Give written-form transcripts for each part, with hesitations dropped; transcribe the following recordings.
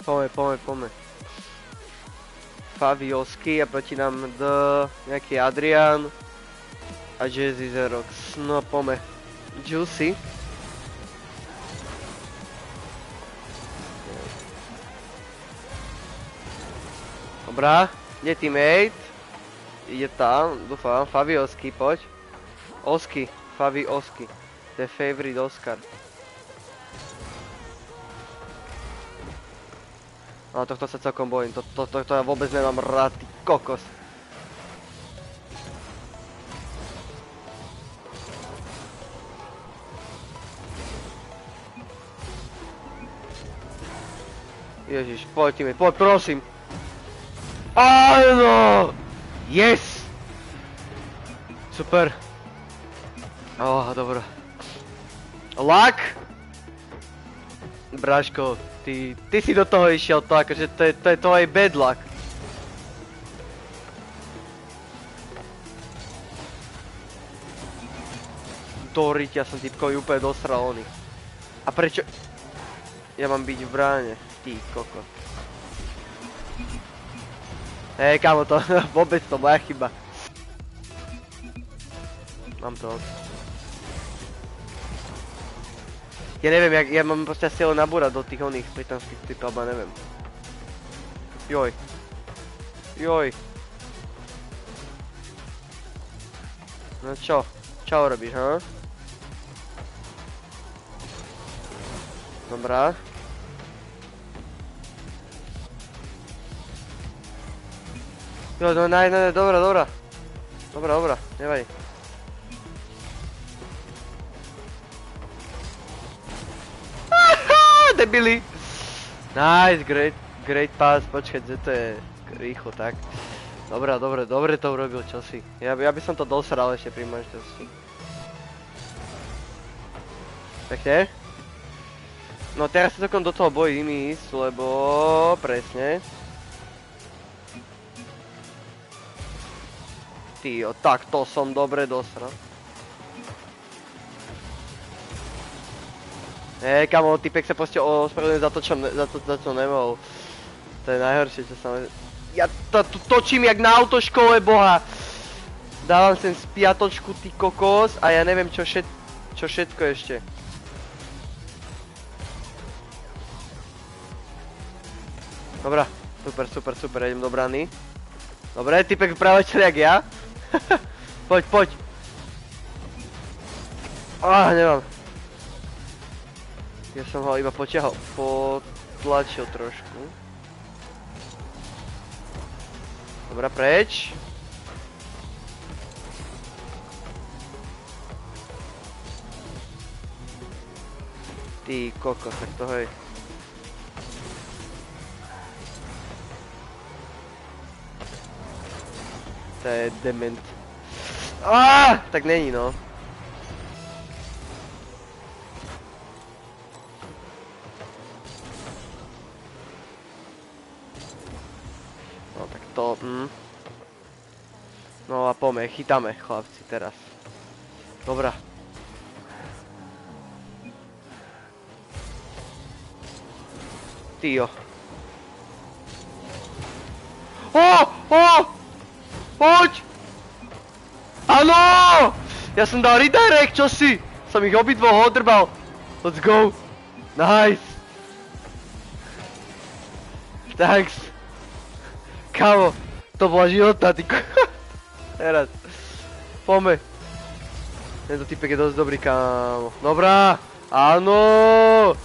Poďme. Faviosky a proti nám nejaký Adrian a Jazzy Zerox. No poďme. Juicy. Dobrá, kde teammate? Ide tam, dúfam, Faviosky, poď. Osky, Faviosky. To je favorite Oscar. No tohto sa celkom bojím, tohto ja vôbec nemám rád, ty kokos. Ježiš, poďte mi, poď prosím. Áno! Yes! Super. Dobro. Luck! Bráško, ty si do toho išiel to, akože to je tvoj bad luck. Doriť, ja som typkovi úplne dosral ony. A prečo? Ja mám byť v bráne, ty koko. Hej, kámo, to vôbec to moja chyba. Mám to. Ja neviem, ja mám proste asi ho nabúrať do tých oných britanských typov, alebo neviem. Joj. No čo? Čo robíš, ha? Dobrá. Jo, no, dobrá. Dobrá, nevadí. Debili. Nice, great pass, počkať, že to je rýchlo, tak. Dobre to urobil, čo si. Ja by som to dosral ešte pri manželství. Pekne. No teraz sa takom do toho bojím ísť, lebo presne. Tyjo, tak to som dobre dosral. Hej, kamo, typek sa proste ospravedlňuje za to čo nemohol. To je najhoršie, čo sa... Ja tu točím jak na autoškole, boha. Dávam sem spiatočku, ty kokos, a ja neviem čo všetko ešte. Dobrá, super, idem do brany. Dobre, typek práve čo jak ja. Poď. Nemám. Ja som ho iba potlačil trošku. Dobrá, preč. Ty kokos, tak to hej. To je dement. Tak není, no. No tak to, No a poďme, chytáme, chlapci, teraz. Dobrá. Tyjo. Poď! Áno! Ja som dal redirect, čo si? Som ich obidvoch odrbal. Let's go. Nice. Thanks. Kámo, to bola životná, ty Teraz. Poďme. Tento typek je dosť dobrý, kámo. Dobrá. Áno.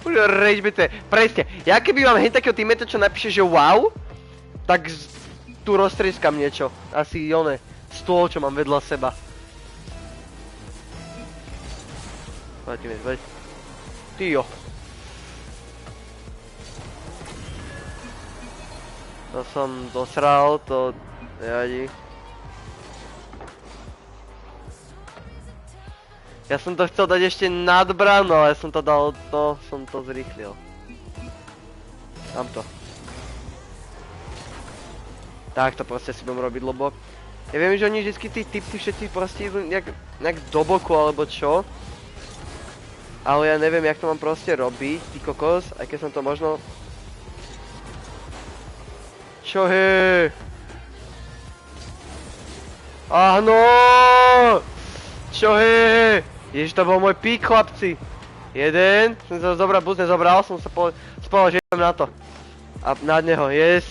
Už ragebete. Presne. Ja keby mám hen takého teammate, čo napíše, že wow, tak tu roztrieskam niečo. Asi one. Stôl, čo mám vedľa seba. Poď. Tyjo. To som dosral, to nevadí. Ja som to chcel dať ešte nad bránu, ale som to dal, som to zrýchlil. Dám to. Tak to proste si budem robiť, lebo... Ja viem, že oni vždycky tí typci všetci proste idú nejak do boku alebo čo. Ale ja neviem, jak to mám proste robiť, ty kokos, aj keď som to možno... Čo je? Áno! Čo je? Ježiš, to bol môj pík, chlapci. Jeden, som sa zobral, bus nezobral, som sa spovedal, že idem na to. A nad neho, yes.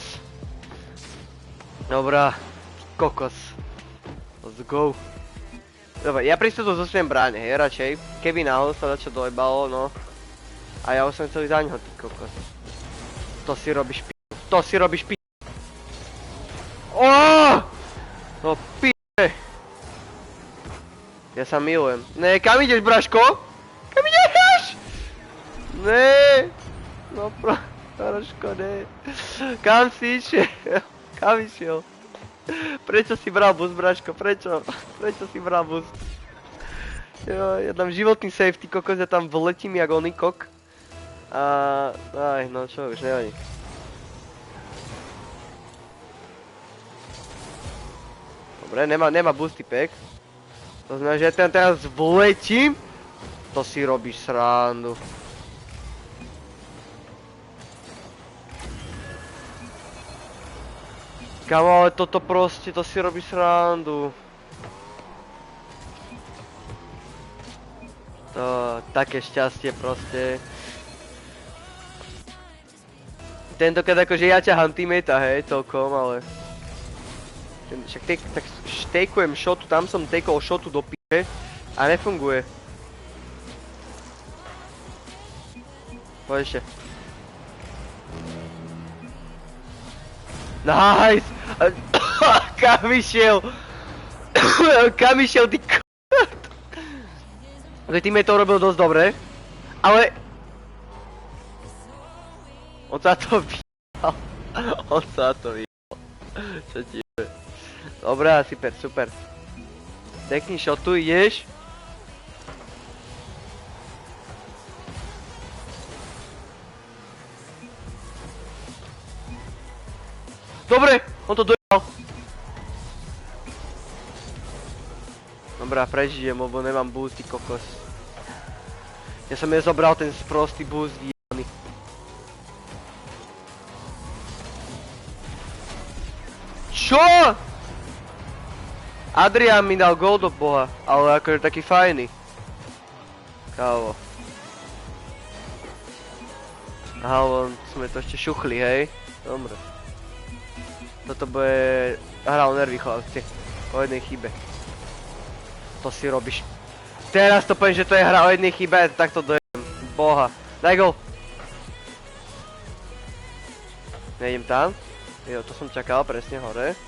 Dobrá, kokos. Let's go. Dobre, ja prístupu zostriem bráne, hej, radšej. Keby náhodou sa dačo dojebalo, no. A ja už som chcel ísť za ňoho, ty kokos. To si robíš p***. To si robíš p***. Oooo! No p***e. Ja sa milujem. Ne, kam ideš, Braško? Kam ideš? Ne. No Braško, ne. Kam si išiel? Kam išiel? Prečo si bral bus, Braško? Prečo? Prečo si bral bus? Jo, ja dám životný save, ty kokos, ja tam vletím jak oný kok. A... Aj, no čo už, nevadí. Dobre, nemá boosty pack. To znamená, že ja tam teraz vletím. To si robíš srandu. Kamo, ale toto proste, to si robíš srandu. To, také šťastie proste. Tentokrát akože ja ťahám teammate, hej, celkom, ale... Však tak takujem shotu, tam som takol shotu do p***e a nefunguje. Poď ešte. Nice! Kam išiel? Kam išiel, ty k***? Teammate to robil dosť dobre, ale... On sa to vyjebal. On sa to vyjebal. Čo ti je? Dobrá, super. Pekný shot, tu ideš. Dobre, on to dojebal. Dobrá, prežijem, lebo nemám boost, ty kokos. Ja som nezobral ten sprostý boost, jebany. Čo? Adrian mi dal gól do boha, ale akože taký fajný. Kávo. Aha, len sme to ešte šuchli, hej? Dobre. Toto bude... Hral nervy, chlapci. O jednej chybe. To si robíš. Teraz to poviem, že to je hra o jednej chybe, tak to dojem. Boha. Daj gól. Nejdem tam. Jo, to som čakal, presne hore.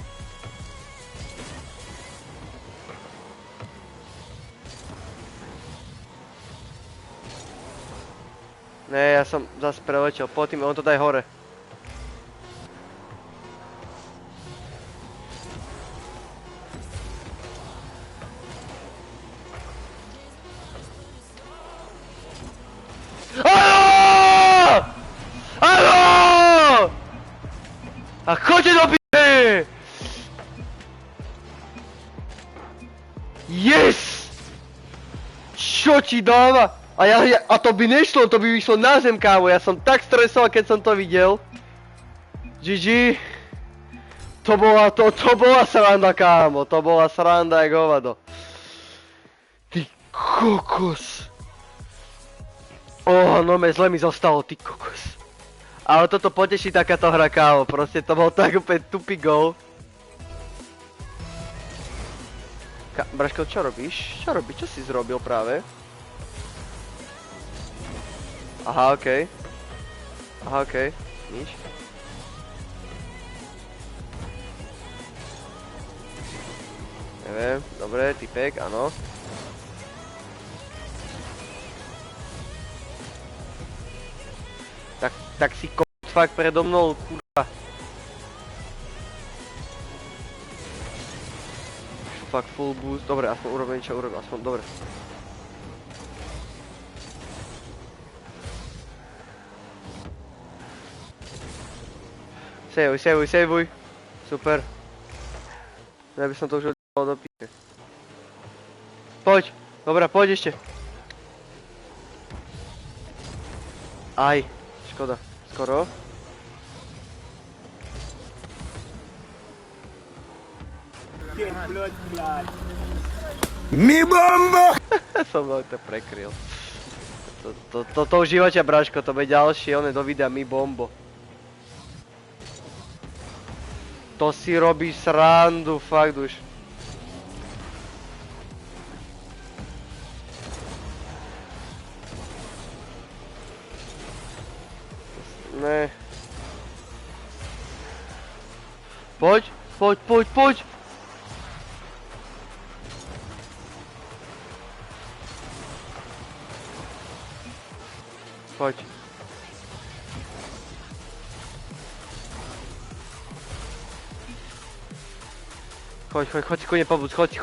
Ne, ja som zase preletel, po tým, on to daj hore. Áno! Áno! A choďte do p***e! Yes! Čo ti dáva? A to by nešlo, to by vyšlo na zem, kámo, ja som tak stresoval, keď som to videl. GG. To bola sranda, kámo, to bola sranda jak hovado. Ty kokos. No zle mi zostalo, ty kokos. Ale toto poteší takáto hra, kámo, proste to bol tak úplne tupý gól. Braško, čo robíš? Čo si zrobil práve? Aha, okej. Nič. Neviem, dobre, typek, áno. Tak si fakt predo mnou, kurva. Fakt full boost, dobre, aspoň urobil niečo, aspoň, dobre. Sejvuj. Super. Ja by som to už odjebal do p***e. Poď, dobrá, poď ešte. Aj, škoda, skoro. Mi bomba! Som to prekryl. To užívača, Braško, to bude ďalšie, do videa Mi Bombo. To si robíš srandu, fakt už. Ne. Poď. Poď. Choď si kone pobudz, choď.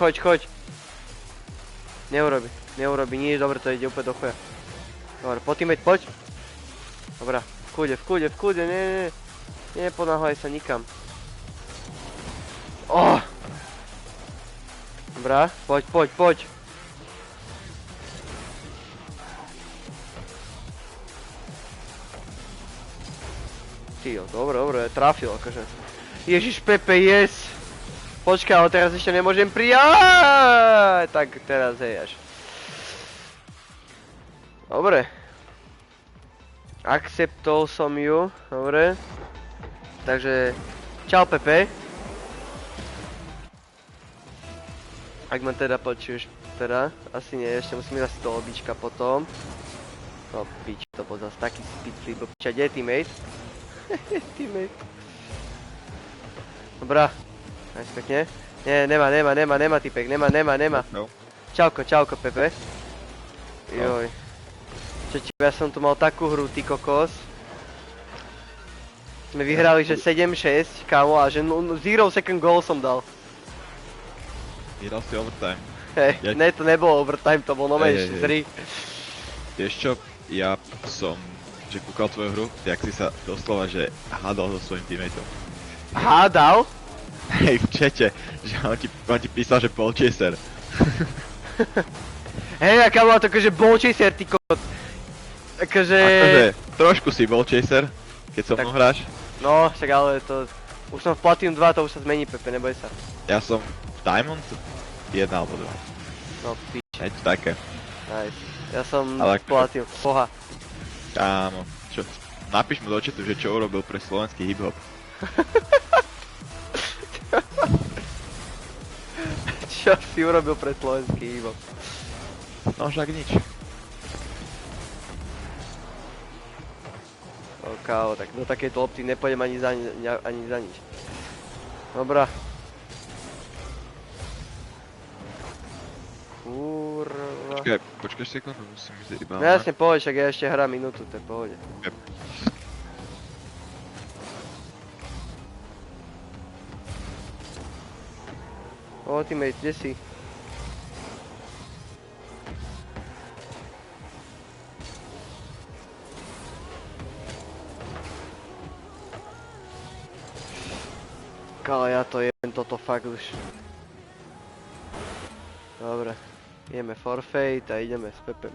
Neurobi, nie je dobre, to ide úplne do chuja. Dobre, teammate, poď. Dobrá, v kúde, nie. Neponáhľaj sa nikam. Dobrá, poď. Tyjo, dobre, trafil akože. Ježiš, Pepe, yes! Počkaj, ale teraz ešte nemôžem prijať! Tak teraz hej až. Dobre. Akceptol som ju, dobre. Takže, čau Pepe. Ak ma teda počuješ, teda, asi nie, ešte musím ísť asi do obička potom. No pič, to bol zase taký speedflip, bo piča, kde je teammate? Teammate. Dobrá, najsi pekne. Nie, nemá typek, nemá. No. Čauko Pepe. Joj. Ja som tu mal takú hru, ty kokos. Sme vyhrali, že 7-6, kámo, a že 0 second goal som dal. Vyhral si overtime. Hej, ne, to nebolo overtime, to bol nové 3. Vieš čo, ja som kúkal tvoju hru, jak si sa doslova, že hádal so svojím teammateom. Hádal? Hej, v čete, že on ti písal, že ball chaser. Hej, a kámo, to akože ball chaser, ty kokot. Akože, trošku si ball chaser, keď so mnou hráš. no, však ale to, už som v Platinum 2, to už sa zmení, Pepe, neboj sa. Ja som v Diamond 1 alebo 2. No, pič, Je to také. nice. Ja som Ale v Platinum, boha. Kámo, čo? Napíš mu do chatu, že čo urobil pre slovenský hip-hop. Čo si urobil pre slovenský hip-hop? No však nič. No kámo, tak do takejto lopty nepôjdem ani za nič. Dobrá. Kurva. Počkaj sekundu, musím ísť iba. No jasne, poď, však ja ešte hrám minútu, to je pohode. Yep. Teammate, kde si? Kále, ja to jebem toto fakt už. Dobre, ideme forfeit a ideme s Pepem.